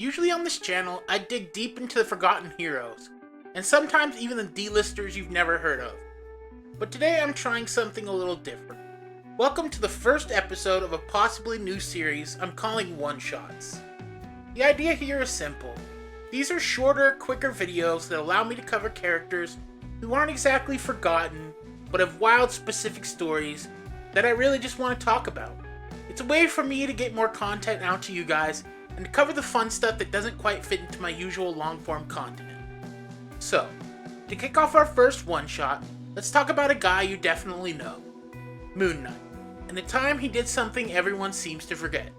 Usually on this channel, I dig deep into the forgotten heroes, and sometimes even the D-listers you've never heard of. But today I'm trying something a little different. Welcome to the first episode of a possibly new series I'm calling OneShots. The idea here is simple. These are shorter, quicker videos that allow me to cover characters who aren't exactly forgotten, but have wild, specific stories that I really just want to talk about. It's a way for me to get more content out to you guys and to cover the fun stuff that doesn't quite fit into my usual long-form content. So, to kick off our first one-shot, let's talk about a guy you definitely know, Moon Knight, and the time he did something everyone seems to forget.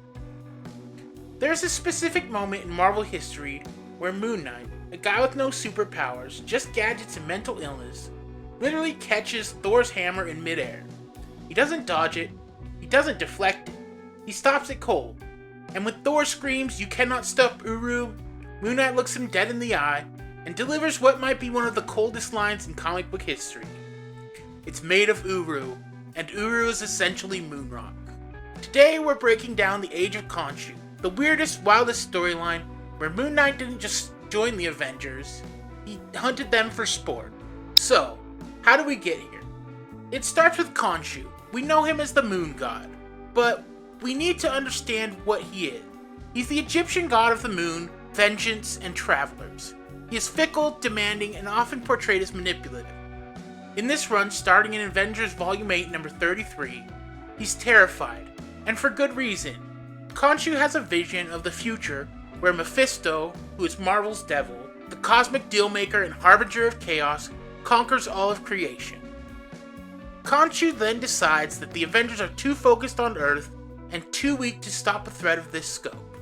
There's a specific moment in Marvel history where Moon Knight, a guy with no superpowers, just gadgets and mental illness, literally catches Thor's hammer in midair. He doesn't dodge it, he doesn't deflect it, he stops it cold. And when Thor screams, "You cannot stop Uru," Moon Knight looks him dead in the eye and delivers what might be one of the coldest lines in comic book history. It's made of Uru, and Uru is essentially moon rock. Today we're breaking down the Age of Khonshu, the weirdest, wildest storyline where Moon Knight didn't just join the Avengers, he hunted them for sport. So, how do we get here? It starts with Khonshu. We know him as the moon god, but we need to understand what he is. He's the Egyptian god of the moon, vengeance, and travelers. He is fickle, demanding, and often portrayed as manipulative. In this run, starting in Avengers Volume 8, number 33, he's terrified, and for good reason. Khonshu has a vision of the future where Mephisto, who is Marvel's devil, the cosmic dealmaker and harbinger of chaos, conquers all of creation. Khonshu then decides that the Avengers are too focused on Earth and too weak to stop a threat of this scope.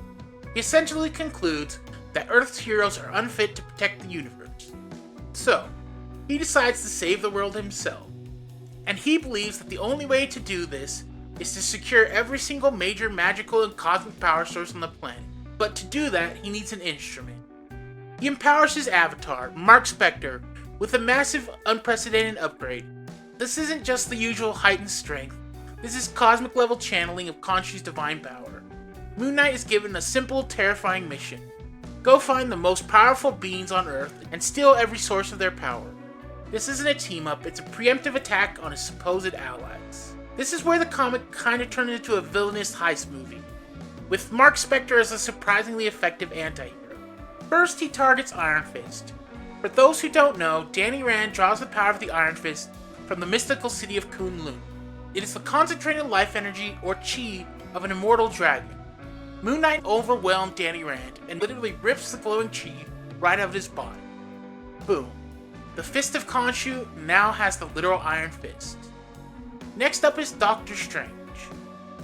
He essentially concludes that Earth's heroes are unfit to protect the universe. So, he decides to save the world himself. And he believes that the only way to do this is to secure every single major magical and cosmic power source on the planet. But to do that, he needs an instrument. He empowers his avatar, Mark Spector, with a massive, unprecedented upgrade. This isn't just the usual heightened strength. This is cosmic level channeling of Khonshu's divine power. Moon Knight is given a simple, terrifying mission. Go find the most powerful beings on Earth and steal every source of their power. This isn't a team up, it's a preemptive attack on his supposed allies. This is where the comic kinda turned into a villainous heist movie, with Mark Spector as a surprisingly effective anti-hero. First, he targets Iron Fist. For those who don't know, Danny Rand draws the power of the Iron Fist from the mystical city of Kunlun. It is the concentrated life energy, or chi, of an immortal dragon. Moon Knight overwhelmed Danny Rand and literally rips the glowing chi right out of his body. Boom. The Fist of Khonshu now has the literal Iron Fist. Next up is Doctor Strange.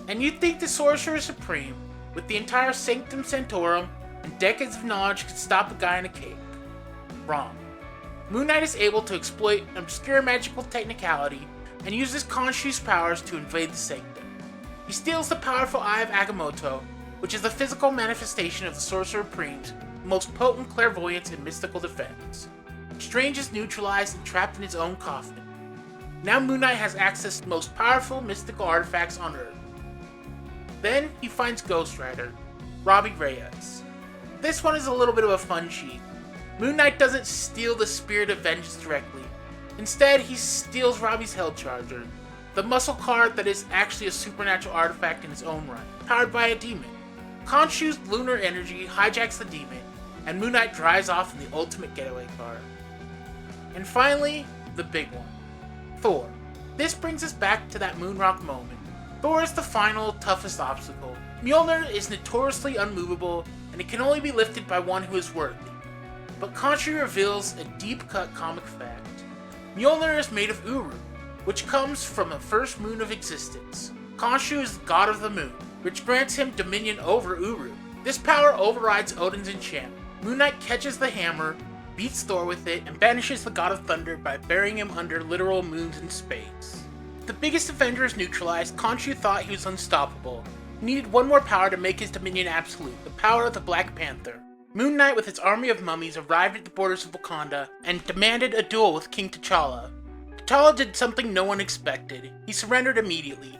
And you'd think the Sorcerer Supreme, with the entire Sanctum Sanctorum and decades of knowledge, could stop a guy in a cape. Wrong. Moon Knight is able to exploit an obscure magical technicality and uses Khonshu's powers to invade the Sanctum. He steals the powerful Eye of Agamotto, which is the physical manifestation of the Sorcerer Supreme's most potent clairvoyance and mystical defense. Strange is neutralized and trapped in his own coffin. Now Moon Knight has access to the most powerful mystical artifacts on Earth. Then he finds Ghost Rider, Robbie Reyes. This one is a little bit of a fun cheat. Moon Knight doesn't steal the Spirit of Vengeance directly. Instead, he steals Robbie's Hell Charger, the muscle card that is actually a supernatural artifact in its own right, powered by a demon. Khonshu's lunar energy hijacks the demon, and Moon Knight drives off in the ultimate getaway car. And finally, the big one, Thor. This brings us back to that Moonrock moment. Thor is the final, toughest obstacle. Mjolnir is notoriously unmovable, and it can only be lifted by one who is worthy. But Khonshu reveals a deep-cut comic fact. Mjolnir is made of Uru, which comes from the first moon of existence. Khonshu is the god of the moon, which grants him dominion over Uru. This power overrides Odin's enchantment. Moon Knight catches the hammer, beats Thor with it, and banishes the god of thunder by burying him under literal moons in space. The biggest Avenger is neutralized. Khonshu thought he was unstoppable. He needed one more power to make his dominion absolute, the power of the Black Panther. Moon Knight with his army of mummies arrived at the borders of Wakanda and demanded a duel with King T'Challa. T'Challa did something no one expected. He surrendered immediately.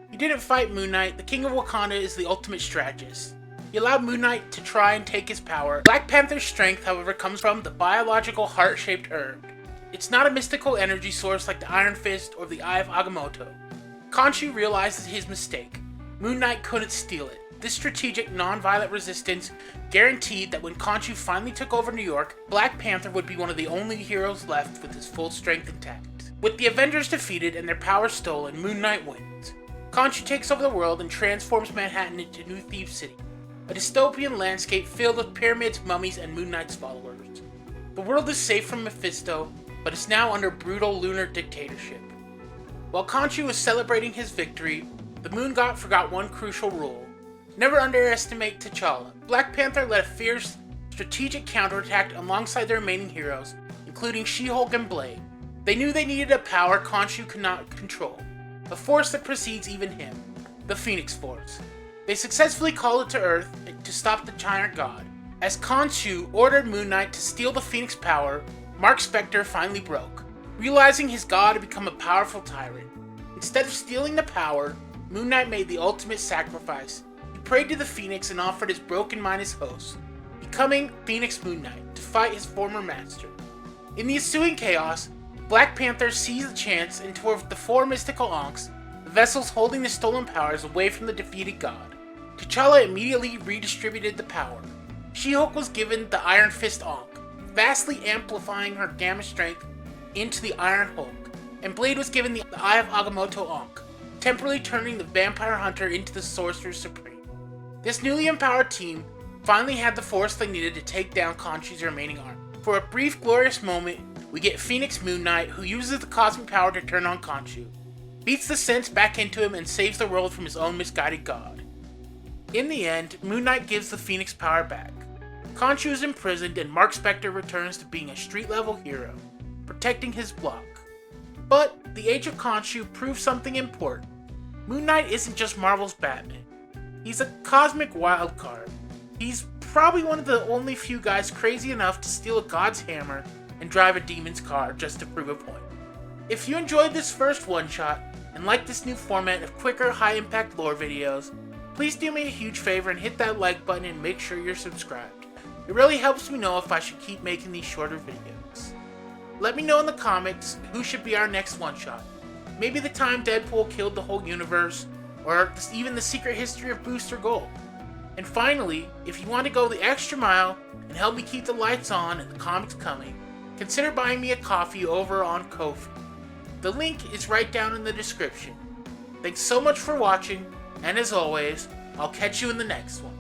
He didn't fight Moon Knight. The King of Wakanda is the ultimate strategist. He allowed Moon Knight to try and take his power. Black Panther's strength, however, comes from the biological heart-shaped herb. It's not a mystical energy source like the Iron Fist or the Eye of Agamotto. Khonshu realizes his mistake. Moon Knight couldn't steal it. This strategic, non-violent resistance guaranteed that when Khonshu finally took over New York, Black Panther would be one of the only heroes left with his full strength intact. With the Avengers defeated and their power stolen, Moon Knight wins. Khonshu takes over the world and transforms Manhattan into New Thieves City, a dystopian landscape filled with pyramids, mummies, and Moon Knight's followers. The world is safe from Mephisto, but it's now under brutal lunar dictatorship. While Khonshu was celebrating his victory, the Moon God forgot one crucial rule. Never underestimate T'Challa. Black Panther led a fierce, strategic counterattack alongside the remaining heroes, including She-Hulk and Blade. They knew they needed a power Khonshu could not control, a force that precedes even him, the Phoenix Force. They successfully called it to Earth to stop the Giant God. As Khonshu ordered Moon Knight to steal the Phoenix power, Mark Spector finally broke, realizing his god had become a powerful tyrant. Instead of stealing the power, Moon Knight made the ultimate sacrifice. He prayed to the Phoenix and offered his broken mind as host, becoming Phoenix Moon Knight to fight his former master. In the ensuing chaos, Black Panther seized the chance and tore the four mystical Ankhs, the vessels holding the stolen powers, away from the defeated god. T'Challa immediately redistributed the power. She-Hulk was given the Iron Fist Ankh, vastly amplifying her gamma strength into the Iron Hulk, and Blade was given the Eye of Agamotto Ankh, temporarily turning the Vampire Hunter into the Sorcerer Supreme. This newly empowered team finally had the force they needed to take down Khonshu's remaining army. For a brief, glorious moment, we get Phoenix Moon Knight, who uses the cosmic power to turn on Khonshu, beats the sense back into him, and saves the world from his own misguided god. In the end, Moon Knight gives the Phoenix power back. Khonshu is imprisoned, and Mark Spector returns to being a street-level hero, protecting his block. But the Age of Khonshu proves something important. Moon Knight isn't just Marvel's Batman. He's a cosmic wildcard. He's probably one of the only few guys crazy enough to steal a god's hammer and drive a demon's car just to prove a point. If you enjoyed this first one-shot and like this new format of quicker, high-impact lore videos, please do me a huge favor and hit that like button and make sure you're subscribed. It really helps me know if I should keep making these shorter videos. Let me know in the comments who should be our next one-shot. Maybe the time Deadpool killed the whole universe, or even the secret history of Booster Gold. And finally, if you want to go the extra mile and help me keep the lights on and the comics coming, consider buying me a coffee over on Ko-fi. The link is right down in the description. Thanks so much for watching, and as always, I'll catch you in the next one.